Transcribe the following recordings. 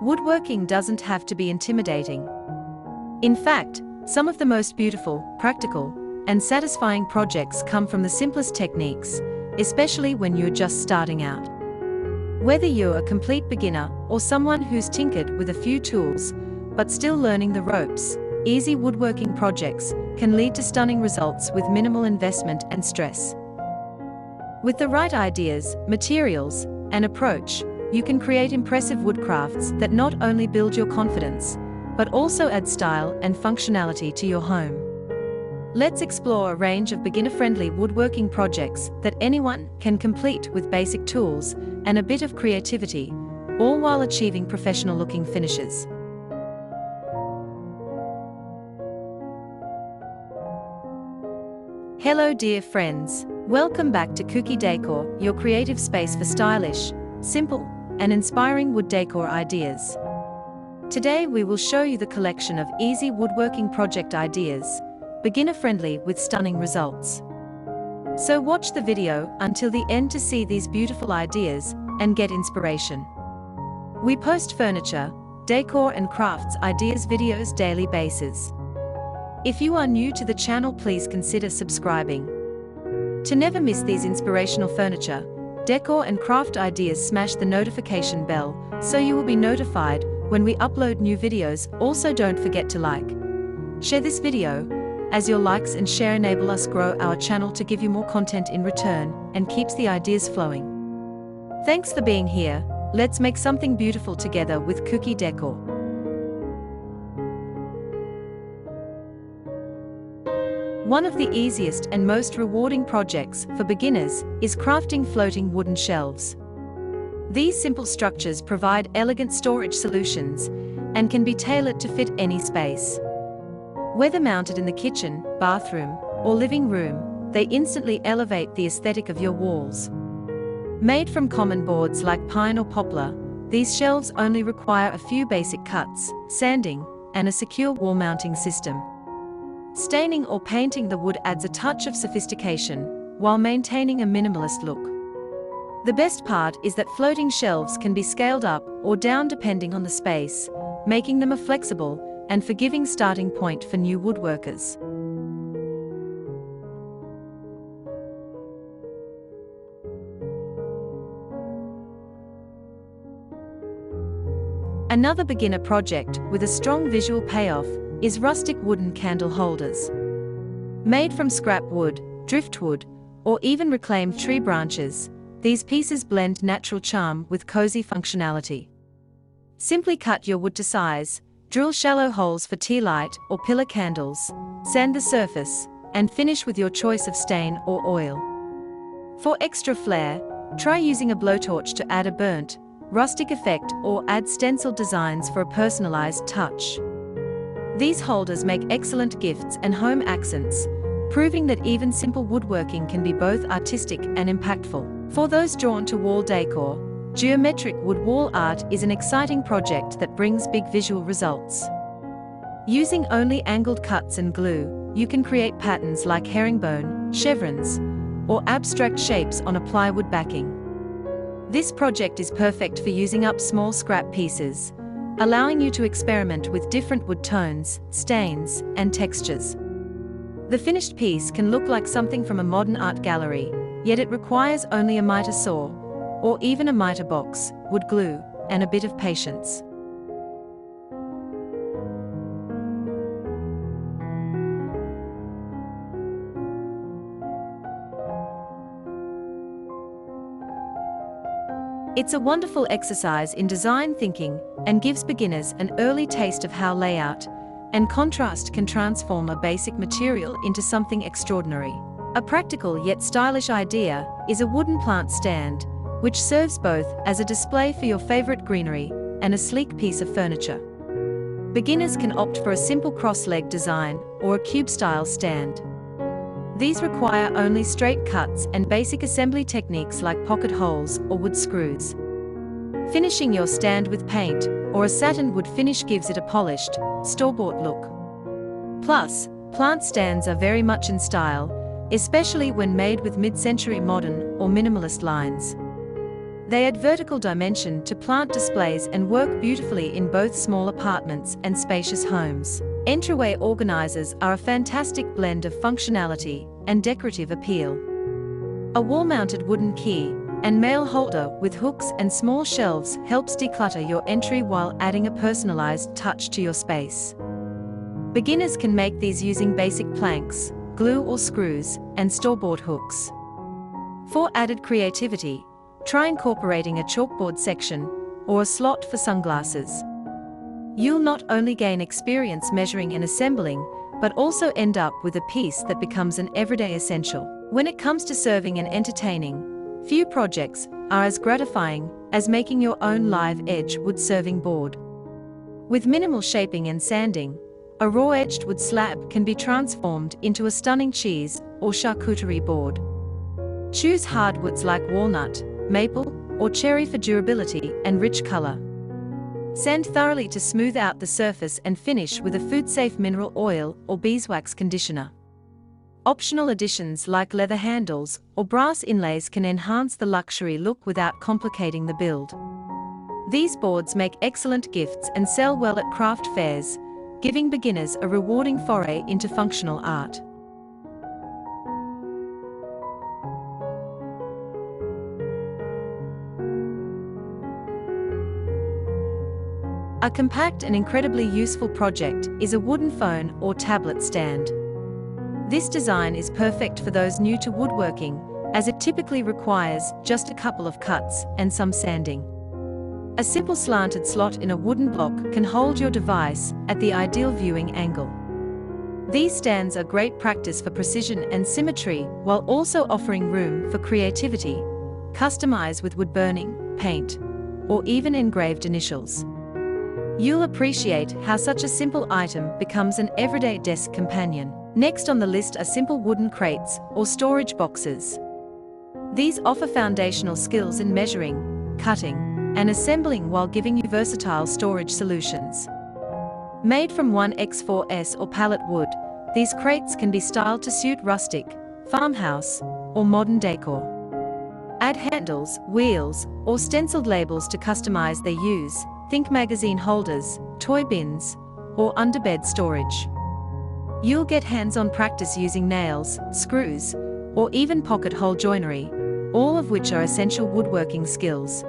Woodworking doesn't have to be intimidating. In fact, some of the most beautiful, practical, and satisfying projects come from the simplest techniques, especially when you're just starting out. Whether you're a complete beginner or someone who's tinkered with a few tools, but still learning the ropes, easy woodworking projects can lead to stunning results with minimal investment and stress. With the right ideas, materials, and approach, you can create impressive woodcrafts that not only build your confidence, but also add style and functionality to your home. Let's explore a range of beginner-friendly woodworking projects that anyone can complete with basic tools and a bit of creativity, all while achieving professional-looking finishes. Hello dear friends, welcome back to Kuki Decor, your creative space for stylish, simple, and inspiring wood decor ideas. Today we will show you the collection of easy woodworking project ideas, beginner-friendly with stunning results. So watch the video until the end to see these beautiful ideas and get inspiration. We post furniture, decor and crafts ideas videos daily basis. If you are new to the channel, please consider subscribing. To never miss these inspirational furniture, decor and craft ideas, smash the notification bell so you will be notified when we upload new videos. Also don't forget to like, share this video, as your likes and share enable us grow our channel to give you more content in return and keeps the ideas flowing. Thanks for being here. Let's make something beautiful together with Kuki Decor. One of the easiest and most rewarding projects for beginners is crafting floating wooden shelves. These simple structures provide elegant storage solutions and can be tailored to fit any space. Whether mounted in the kitchen, bathroom, or living room, they instantly elevate the aesthetic of your walls. Made from common boards like pine or poplar, these shelves only require a few basic cuts, sanding, and a secure wall mounting system. Staining or painting the wood adds a touch of sophistication, while maintaining a minimalist look. The best part is that floating shelves can be scaled up or down depending on the space, making them a flexible and forgiving starting point for new woodworkers. Another beginner project with a strong visual payoff is rustic wooden candle holders. Made from scrap wood, driftwood, or even reclaimed tree branches, these pieces blend natural charm with cozy functionality. Simply cut your wood to size, drill shallow holes for tea light or pillar candles, sand the surface, and finish with your choice of stain or oil. For extra flair, try using a blowtorch to add a burnt, rustic effect or add stencil designs for a personalized touch. These holders make excellent gifts and home accents, proving that even simple woodworking can be both artistic and impactful. For those drawn to wall decor, geometric wood wall art is an exciting project that brings big visual results. Using only angled cuts and glue, you can create patterns like herringbone, chevrons, or abstract shapes on a plywood backing. This project is perfect for using up small scrap pieces, allowing you to experiment with different wood tones, stains, and textures. The finished piece can look like something from a modern art gallery, yet it requires only a miter saw, or even a miter box, wood glue, and a bit of patience. It's a wonderful exercise in design thinking and gives beginners an early taste of how layout and contrast can transform a basic material into something extraordinary. A practical yet stylish idea is a wooden plant stand, which serves both as a display for your favorite greenery and a sleek piece of furniture. Beginners can opt for a simple cross-leg design or a cube-style stand. These require only straight cuts and basic assembly techniques like pocket holes or wood screws. Finishing your stand with paint or a satin wood finish gives it a polished, store-bought look. Plus, plant stands are very much in style, especially when made with mid-century modern or minimalist lines. They add vertical dimension to plant displays and work beautifully in both small apartments and spacious homes. Entryway organizers are a fantastic blend of functionality and decorative appeal. A wall-mounted wooden key and mail holder with hooks and small shelves helps declutter your entry while adding a personalized touch to your space. Beginners can make these using basic planks, glue or screws, and store-bought hooks. For added creativity, try incorporating a chalkboard section or a slot for sunglasses. You'll not only gain experience measuring and assembling, but also end up with a piece that becomes an everyday essential. When it comes to serving and entertaining, few projects are as gratifying as making your own live edge wood serving board. With minimal shaping and sanding, a raw-edged wood slab can be transformed into a stunning cheese or charcuterie board. Choose hardwoods like walnut, maple, or cherry for durability and rich color. Sand thoroughly to smooth out the surface and finish with a food-safe mineral oil or beeswax conditioner. Optional additions like leather handles or brass inlays can enhance the luxury look without complicating the build. These boards make excellent gifts and sell well at craft fairs, giving beginners a rewarding foray into functional art. A compact and incredibly useful project is a wooden phone or tablet stand. This design is perfect for those new to woodworking, as it typically requires just a couple of cuts and some sanding. A simple slanted slot in a wooden block can hold your device at the ideal viewing angle. These stands are great practice for precision and symmetry while also offering room for creativity. Customize with wood burning, paint, or even engraved initials. You'll appreciate how such a simple item becomes an everyday desk companion. Next on the list are simple wooden crates or storage boxes. These offer foundational skills in measuring, cutting, and assembling while giving you versatile storage solutions. Made from 1x4s or pallet wood, these crates can be styled to suit rustic, farmhouse, or modern decor. Add handles, wheels, or stenciled labels to customize their use. Think magazine holders, toy bins, or underbed storage. You'll get hands-on practice using nails, screws, or even pocket hole joinery, all of which are essential woodworking skills.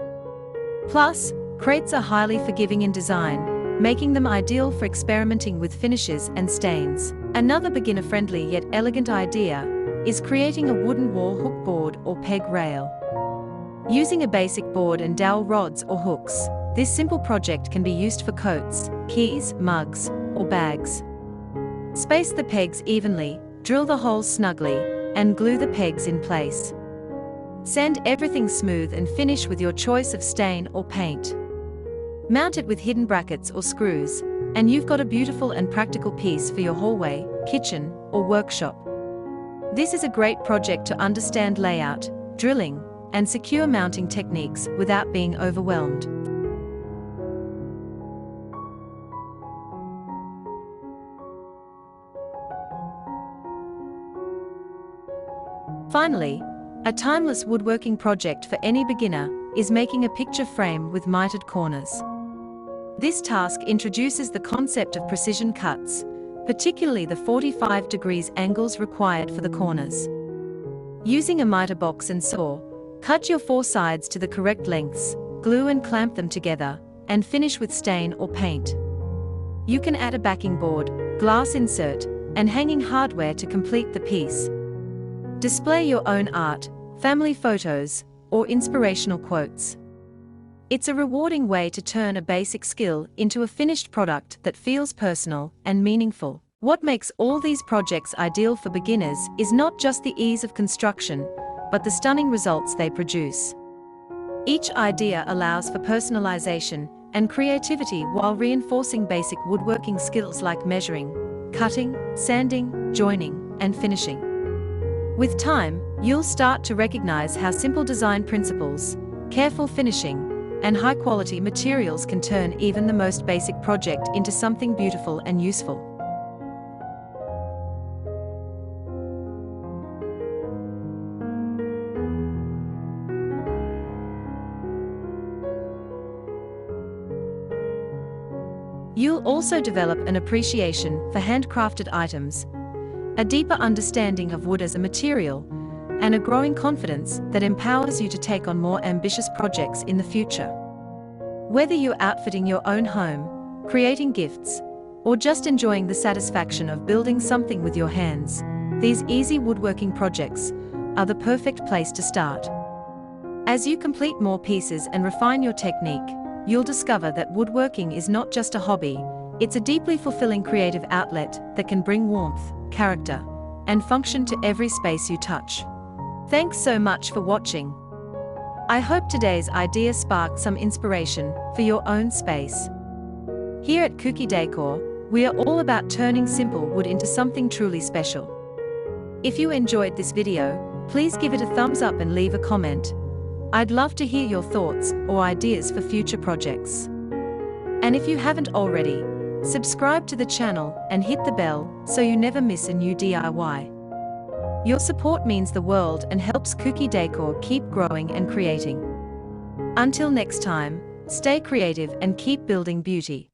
Plus, crates are highly forgiving in design, making them ideal for experimenting with finishes and stains. Another beginner-friendly yet elegant idea is creating a wooden wall hook board or peg rail. Using a basic board and dowel rods or hooks, this simple project can be used for coats, keys, mugs, or bags. Space the pegs evenly, drill the holes snugly, and glue the pegs in place. Sand everything smooth and finish with your choice of stain or paint. Mount it with hidden brackets or screws, and you've got a beautiful and practical piece for your hallway, kitchen, or workshop. This is a great project to understand layout, drilling, and secure mounting techniques without being overwhelmed. Finally, a timeless woodworking project for any beginner is making a picture frame with mitered corners. This task introduces the concept of precision cuts, particularly the 45 degrees angles required for the corners. Using a miter box and saw, cut your four sides to the correct lengths, glue and clamp them together, and finish with stain or paint. You can add a backing board, glass insert, and hanging hardware to complete the piece. Display your own art, family photos, or inspirational quotes. It's a rewarding way to turn a basic skill into a finished product that feels personal and meaningful. What makes all these projects ideal for beginners is not just the ease of construction, but the stunning results they produce. Each idea allows for personalization and creativity while reinforcing basic woodworking skills like measuring, cutting, sanding, joining, and finishing. With time, you'll start to recognize how simple design principles, careful finishing, and high-quality materials can turn even the most basic project into something beautiful and useful. You'll also develop an appreciation for handcrafted items, a deeper understanding of wood as a material, and a growing confidence that empowers you to take on more ambitious projects in the future. Whether you're outfitting your own home, creating gifts, or just enjoying the satisfaction of building something with your hands, these easy woodworking projects are the perfect place to start. As you complete more pieces and refine your technique, you'll discover that woodworking is not just a hobby, it's a deeply fulfilling creative outlet that can bring warmth, character, and function to every space you touch. Thanks so much for watching. I hope today's idea sparked some inspiration for your own space. Here at Kuki Decor, we are all about turning simple wood into something truly special. If you enjoyed this video, please give it a thumbs up and leave a comment. I'd love to hear your thoughts or ideas for future projects. And if you haven't already, subscribe to the channel and hit the bell so you never miss a new DIY. Your support means the world and helps Kuki Decor keep growing and creating. Until next time, stay creative and keep building beauty.